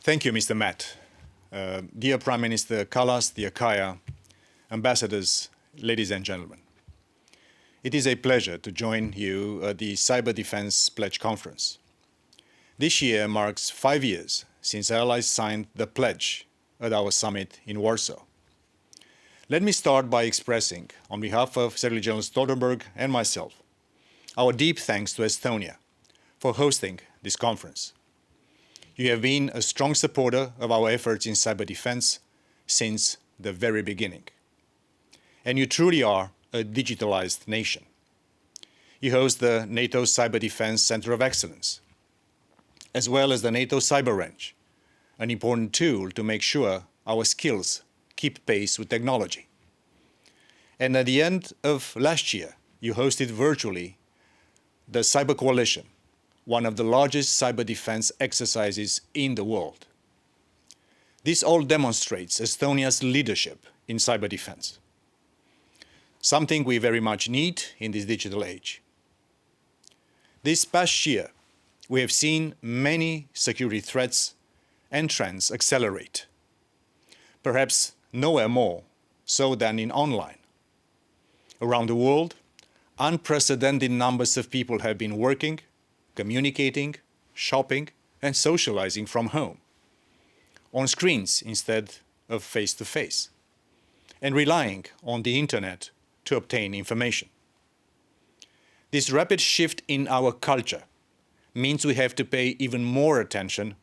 Thank you, Mr. Matt. Dear Prime Minister Kallas, dear Kaja, ambassadors, ladies and gentlemen. It is a pleasure to join you at the Cyber Defense Pledge Conference. This year marks 5 years since allies signed the pledge at our summit in Warsaw. Let me start by expressing, on behalf of Secretary General Stoltenberg and myself, our deep thanks to Estonia for hosting this conference. You have been a strong supporter of our efforts in cyber defense since the very beginning. And you truly are a digitalized nation. You host the NATO Cyber Defense Center of Excellence, as well as the NATO Cyber Range, an important tool to make sure our skills keep pace with technology. And at the end of last year, you hosted virtually the Cyber Coalition, one of the largest cyber defense exercises in the world. This all demonstrates Estonia's leadership in cyber defense, something we very much need in this digital age. This past year, we have seen many security threats and trends accelerate, perhaps nowhere more so than in online. Around the world, unprecedented numbers of people have been working, communicating, shopping, and socializing from home, on screens instead of face-to-face, and relying on the internet to obtain information. This rapid shift in our culture means we have to pay even more attention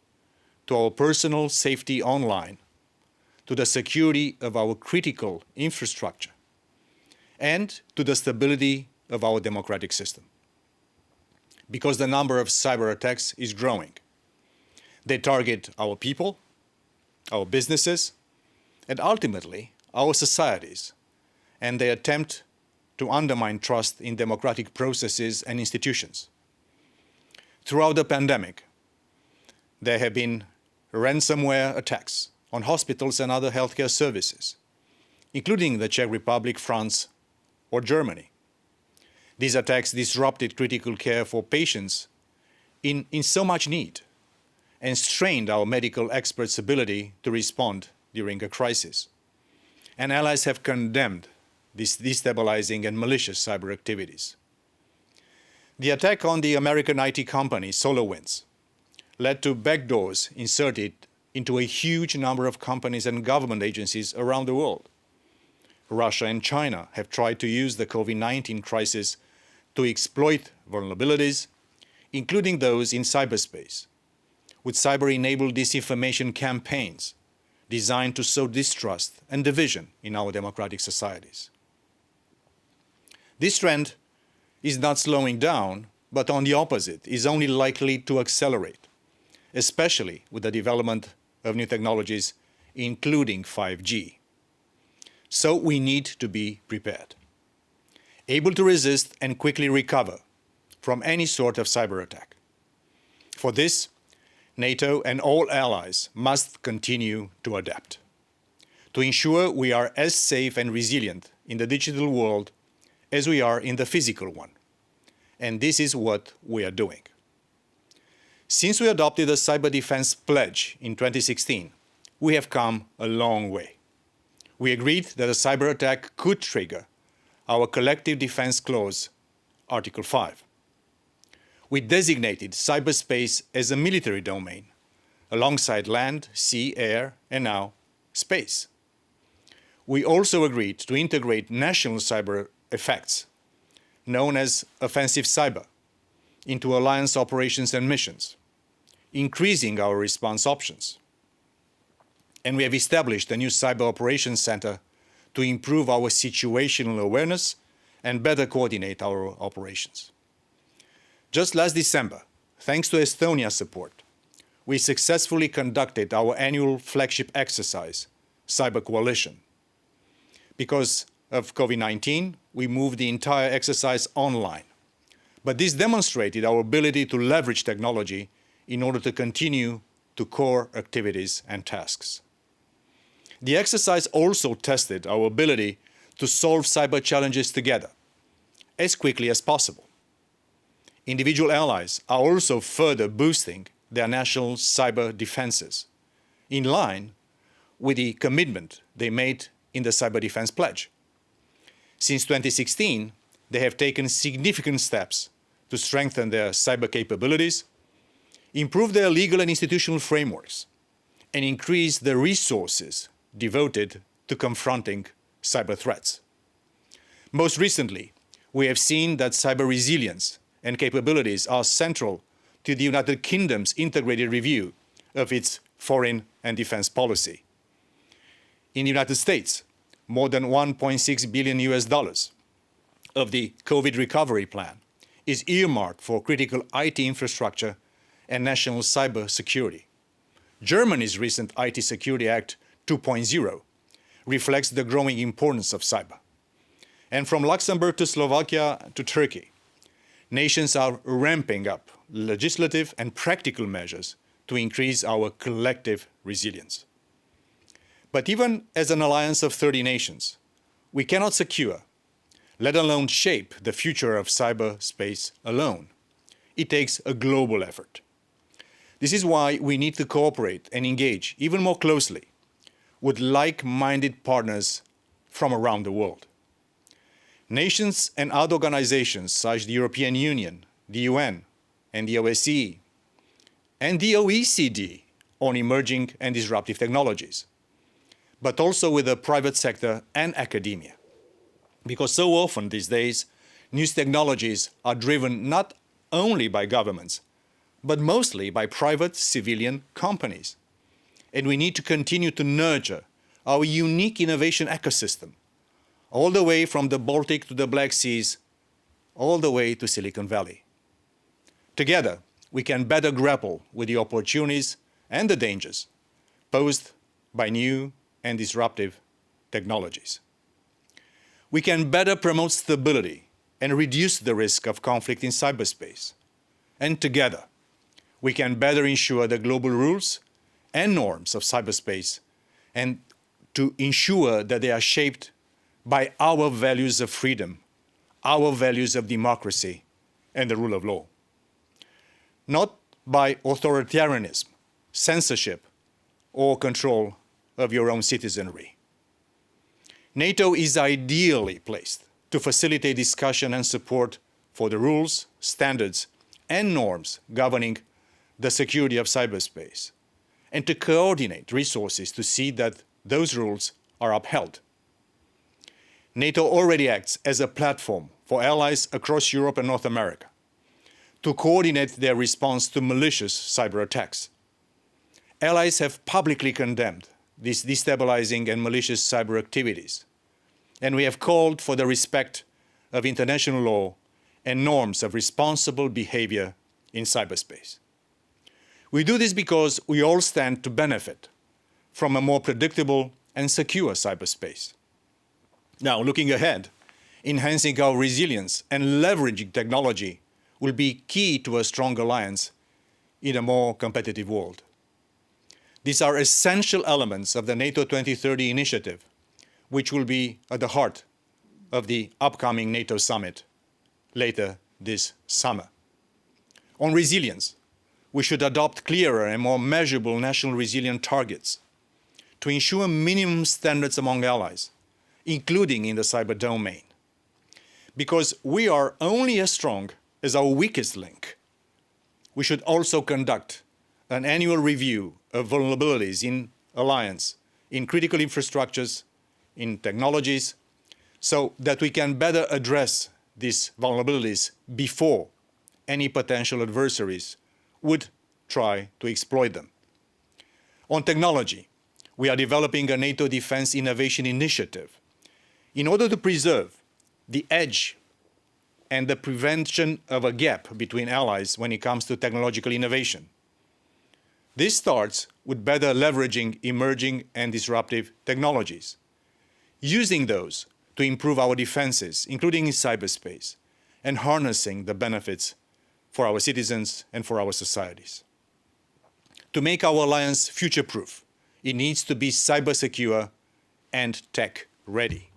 to our personal safety online, to the security of our critical infrastructure, and to the stability of our democratic system. Because the number of cyber attacks is growing. They target our people, our businesses, and ultimately our societies, and they attempt to undermine trust in democratic processes and institutions. Throughout the pandemic, there have been ransomware attacks on hospitals and other healthcare services, including the Czech Republic, France, or Germany. These attacks disrupted critical care for patients in so much need and strained our medical experts' ability to respond during a crisis. And allies have condemned these destabilizing and malicious cyber activities. The attack on the American IT company SolarWinds led to backdoors inserted into a huge number of companies and government agencies around the world. Russia and China have tried to use the COVID-19 crisis to exploit vulnerabilities, including those in cyberspace, with cyber-enabled disinformation campaigns designed to sow distrust and division in our democratic societies. This trend is not slowing down, but on the opposite, is only likely to accelerate, especially with the development of new technologies, including 5G. So we need to be prepared, able to resist and quickly recover from any sort of cyber attack. For this, NATO and all allies must continue to adapt, to ensure we are as safe and resilient in the digital world as we are in the physical one. And this is what we are doing. Since we adopted the Cyber Defense Pledge in 2016, we have come a long way. We agreed that a cyber attack could trigger our Collective Defense Clause, Article 5. We designated cyberspace as a military domain, alongside land, sea, air, and now space. We also agreed to integrate national cyber effects, known as offensive cyber, into alliance operations and missions, increasing our response options. And we have established a new Cyber Operations Center to improve our situational awareness and better coordinate our operations. Just last December, thanks to Estonia's support, we successfully conducted our annual flagship exercise, Cyber Coalition. Because of COVID-19, we moved the entire exercise online. But this demonstrated our ability to leverage technology in order to continue to core activities and tasks. The exercise also tested our ability to solve cyber challenges together, as quickly as possible. Individual allies are also further boosting their national cyber defenses, in line with the commitment they made in the Cyber Defense Pledge. Since 2016, they have taken significant steps to strengthen their cyber capabilities, improve their legal and institutional frameworks, and increase the resources devoted to confronting cyber threats. Most recently, we have seen that cyber resilience and capabilities are central to the United Kingdom's integrated review of its foreign and defense policy. In the United States, more than $1.6 billion of the COVID recovery plan is earmarked for critical IT infrastructure and national cyber security. Germany's recent IT Security Act 2.0 reflects the growing importance of cyber. And from Luxembourg to Slovakia to Turkey, nations are ramping up legislative and practical measures to increase our collective resilience. But even as an alliance of 30 nations, we cannot secure, let alone shape, the future of cyberspace alone. It takes a global effort. This is why we need to cooperate and engage even more closely with like-minded partners from around the world. Nations and other organizations such as the European Union, the UN, and the OSCE, and the OECD on emerging and disruptive technologies, but also with the private sector and academia. Because so often these days, new technologies are driven not only by governments, but mostly by private civilian companies. And we need to continue to nurture our unique innovation ecosystem, all the way from the Baltic to the Black Seas, all the way to Silicon Valley. Together, we can better grapple with the opportunities and the dangers posed by new and disruptive technologies. We can better promote stability and reduce the risk of conflict in cyberspace. And together, we can better ensure the global rules and norms of cyberspace and to ensure that they are shaped by our values of freedom, our values of democracy, and the rule of law. Not by authoritarianism, censorship, or control of your own citizenry. NATO is ideally placed to facilitate discussion and support for the rules, standards, and norms governing the security of cyberspace, and to coordinate resources to see that those rules are upheld. NATO already acts as a platform for allies across Europe and North America to coordinate their response to malicious cyber attacks. Allies have publicly condemned these destabilizing and malicious cyber activities, and we have called for the respect of international law and norms of responsible behavior in cyberspace. We do this because we all stand to benefit from a more predictable and secure cyberspace. Now, looking ahead, enhancing our resilience and leveraging technology will be key to a strong alliance in a more competitive world. These are essential elements of the NATO 2030 initiative, which will be at the heart of the upcoming NATO summit later this summer. On resilience, we should adopt clearer and more measurable national resilience targets to ensure minimum standards among allies, including in the cyber domain. Because we are only as strong as our weakest link, we should also conduct an annual review of vulnerabilities in alliance, in critical infrastructures, in technologies, so that we can better address these vulnerabilities before any potential adversaries would try to exploit them. On technology, we are developing a NATO Defense Innovation Initiative in order to preserve the edge and the prevention of a gap between allies when it comes to technological innovation. This starts with better leveraging emerging and disruptive technologies, using those to improve our defenses, including in cyberspace, and harnessing the benefits for our citizens and for our societies. To make our alliance future-proof, it needs to be cyber-secure and tech-ready.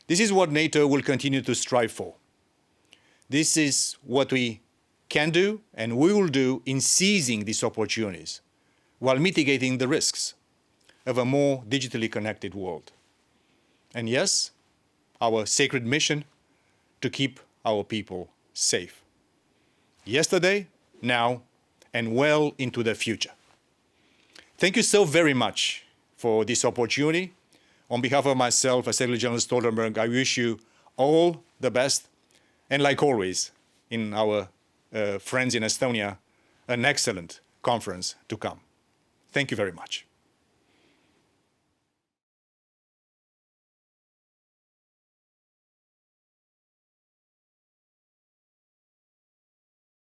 This is what NATO will continue to strive for. This is what we can do and we will do in seizing these opportunities while mitigating the risks of a more digitally connected world. And yes, our sacred mission to keep our people safe. Yesterday, now, and well into the future. Thank you so very much for this opportunity. On behalf of myself, as Secretary General Stoltenberg, I wish you all the best. And like always, in our friends in Estonia, an excellent conference to come. Thank you very much.